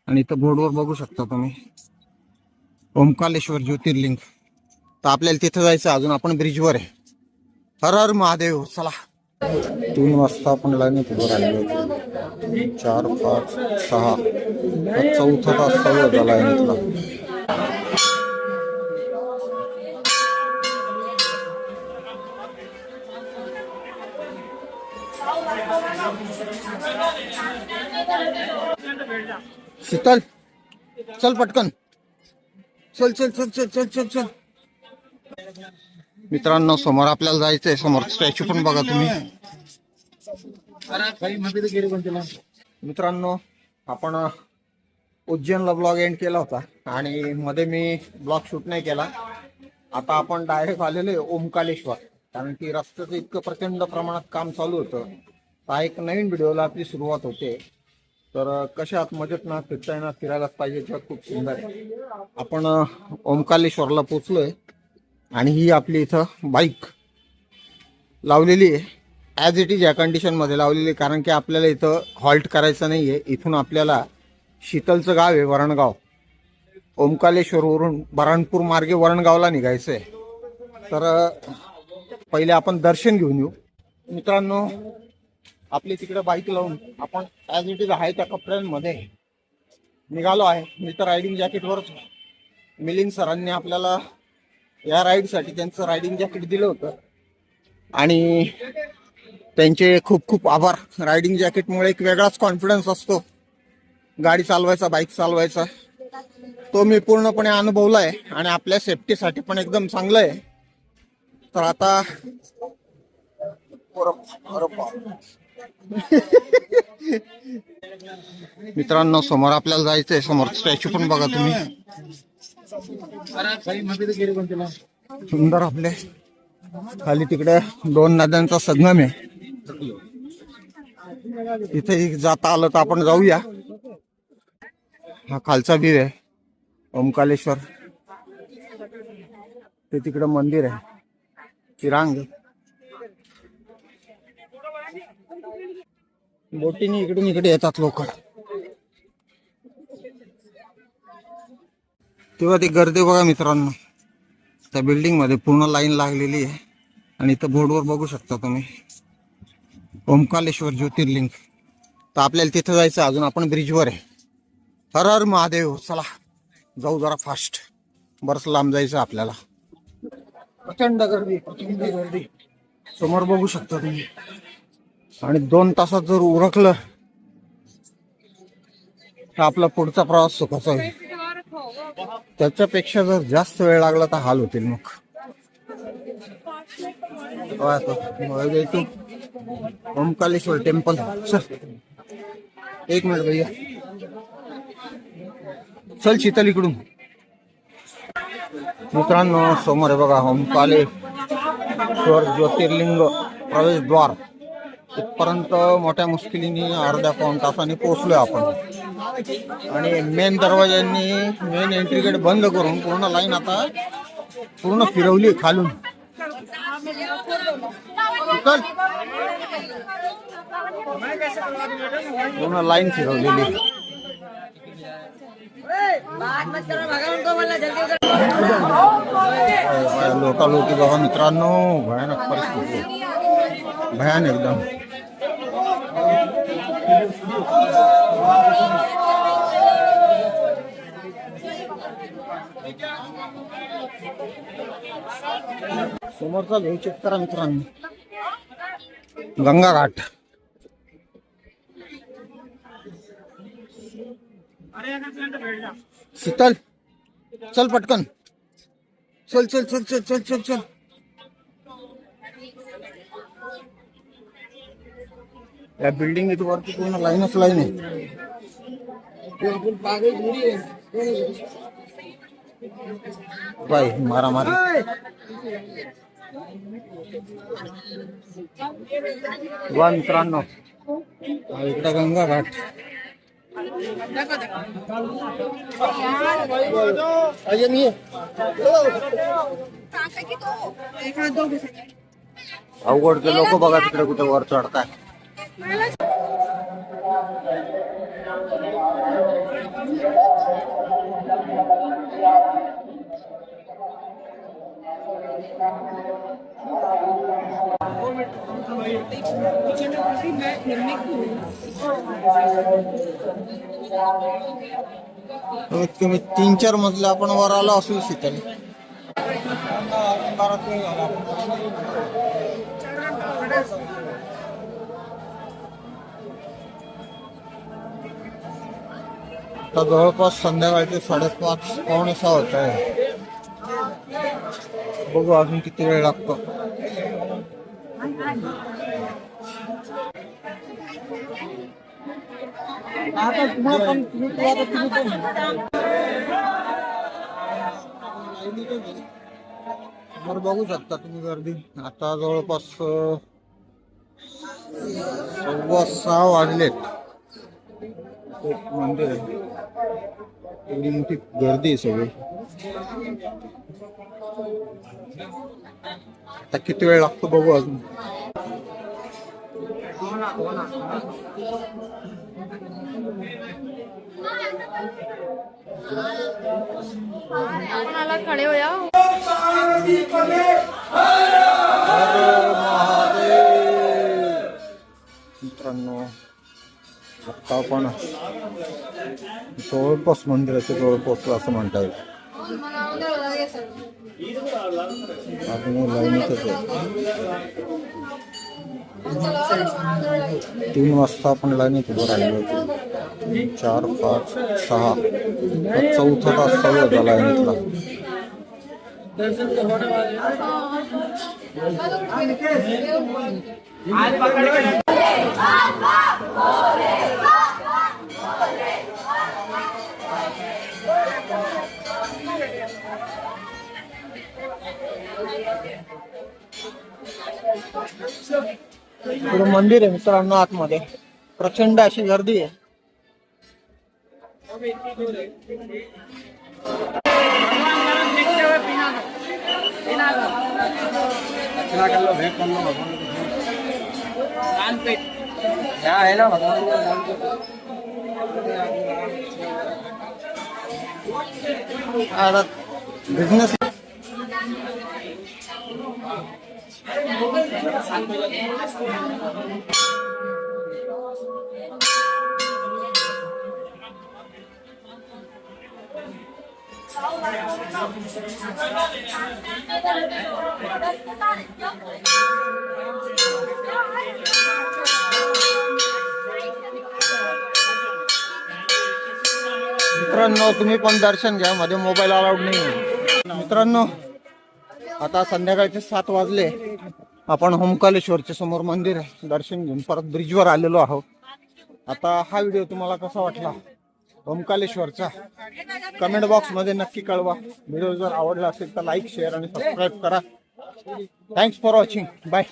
आणि इथं बोर्डवर बघू शकता तुम्ही ओमकालेश्वर ज्योतिर्लिंग. तर आपल्याला तिथं जायचं. अजून आपण ब्रिजवर आहे. हर हर महादेव. चला. 3 वाजता आपण लाईनीत उभं राहिलो होतो. 4, 5, 6 चौथा तास चालू होता लाईनीतला. शीतल चल पटकन. चल चल चल चल चल चल चल. मित्रांनो समोर आपल्याला जायचंय. समोर स्टॅच्यू पण बघा तुम्ही. मित्रांनो आपण उज्जैनला ब्लॉग एंड केला होता आणि मध्ये मी ब्लॉग शूट नाही केला. आता आपण डायरेक्ट आलेलो ओमकालेश्वर. कारण की रस्त्याचं इतकं प्रचंड प्रमाणात काम चालू होतं. हा एक नवीन व्हिडिओला आपली सुरुवात होते. तर कशा आत मजेत ना फिरता येणार. फिरायलाच पाहिजे. जग खूप सुंदर आहे. आपण ओमकालेश्वरला पोचलोय आणि ही आपली इथं बाईक लावलेली आहे. ॲज इट इज या कंडिशनमध्ये लावलेली आहे. कारण की आपल्याला इथं हॉल्ट करायचं नाही आहे. इथून आपल्याला शीतलचं गाव आहे वरणगाव. ओमकालेश्वरवरून बऱ्हाणपूर मार्गे वरणगावला निघायचं आहे. तर पहिले आपण दर्शन घेऊन येऊ. मित्रांनो आपली तिकडे बाईक लावून आपण ॲज इट इज आहे त्या कपड्यांमध्ये निघालो आहे. मी तर रायडिंग जॅकेटवरच. मिलिंद सरांनी आपल्याला या राईडसाठी त्यांचं रायडिंग जॅकेट दिलं होतं आणि त्यांचे खूप खूप आभार. रायडिंग जॅकेटमुळे एक वेगळाच कॉन्फिडन्स असतो गाडी चालवायचा, बाईक चालवायचा. तो मी पूर्णपणे अनुभवला आहे आणि आपल्या सेफ्टीसाठी पण एकदम चांगलं आहे. तर आता मित्रांनो समोर आपल्याला जायचंय. समोर स्टॅच्यू पण बघा तुम्ही. सुंदर आपले खाली तिकडे 2 नद्यांचा संगम आहे. तिथे जाता आलं तर आपण जाऊया. हा खालचा व्ह्यू आहे ओमकालेश्वर. ते तिकडे मंदिर आहे. ती रांग बोटीने इकडून इकडे येतात लोक. तेव्हा ती गर्दी बघा मित्रांनो. त्या बिल्डिंग मध्ये पूर्ण लाईन लागलेली आहे आणि इथं बोर्डवर बघू शकता तुम्ही ओमकालेश्वर ज्योतिर्लिंग. तर आपल्याला तिथं जायचं. अजून आपण ब्रिजवर आहे. हर हर महादेव. चला जाऊ जरा फास्ट. बरंच लांब जायचं आपल्याला. प्रचंड गर्दी, प्रचंड गर्दी समोर बघू शकता तुम्ही. आणि 2 तासात जर उरकलं तर आपला पुढचा प्रवास सुखाचा होईल. त्याच्यापेक्षा जर जास्त वेळ लागला तर हाल होतील. मग ओमकालेश्वर टेम्पल. एक मिनिट भैया. चल शीतल इकडून. मित्रांनो समोर आहे बघा ओमकालेश्वर ज्योतिर्लिंग प्रवेशद्वार. इथपर्यंत मोठ्या मुश्किलीने अर्ध्या पाऊण तासाने पोहोचलोय आपण. आणि मेन दरवाज्यांनी मेन एंट्री गेट बंद करून पूर्ण लाईन आता पूर्ण फिरवली खालून. पूर्ण लाईन फिरवलेली. लोटालोटी बघा मित्रांनो. भयानक परिस्थिती. भयान एकदम. समोरचा व्ह्यू चेक करा मित्रांनो. गंगा घाट. शीतल चल पटकन. चल चल चल चल चल चल चल. या बिल्डिंग वरती पूर्ण लाईनच लाईन आहे. बाय मारामारी. वा मित्रांनो इकडे गंगा घाट. अवघडचे लोक बघा तिकडे कुठे वर चढताय. कमीत कमी 3-4 मजले आपण वर आलो असू शीतल. आता जवळपास संध्याकाळचे 5:30-5:45 होत आहे. बघू अजून किती वेळ लागतो. बघू शकता तुम्ही गर्दी. आता जवळपास 6:15 वाजलेत. एक मंदिर आहे, एवढी मोठी गर्दी आहे सगळी. आता किती वेळ लागतो बघू अजून. खड़े हो जाओ. मित्रांनो आता आपण जवळपास मंदिराच्या जवळ पोहोचलो असं म्हणता येईल. अजून लाईनीतच आहे. 3 वाजता आपण लाईनीत उभं राहिलो होतो. 4, 5, 6 चौथा तास चालू होता लाईनीतला. इकडे मंदिर आहे मित्रांनो. आतमध्ये प्रचंड अशी गर्दी आहे. बिझनेस मित्रांनो तुम्ही पण दर्शन घ्या. मध्ये मोबाईल अलाउड नाही. मित्रांनो आता संध्याकाळचे 7 वाजले. आपण ओंकारेश्वरच्या समोर मंदिर आहे, दर्शन घेऊन परत ब्रिजवर आलेलो आहोत. आता हा व्हिडिओ तुम्हाला कसा वाटला ओंकारेश्वरचा कमेंट बॉक्स मध्ये नक्की कळवा. व्हिडिओ जर आवडला असेल तर लाईक, शेअर आणि सबस्क्राईब करा. Thanks for watching. बाय.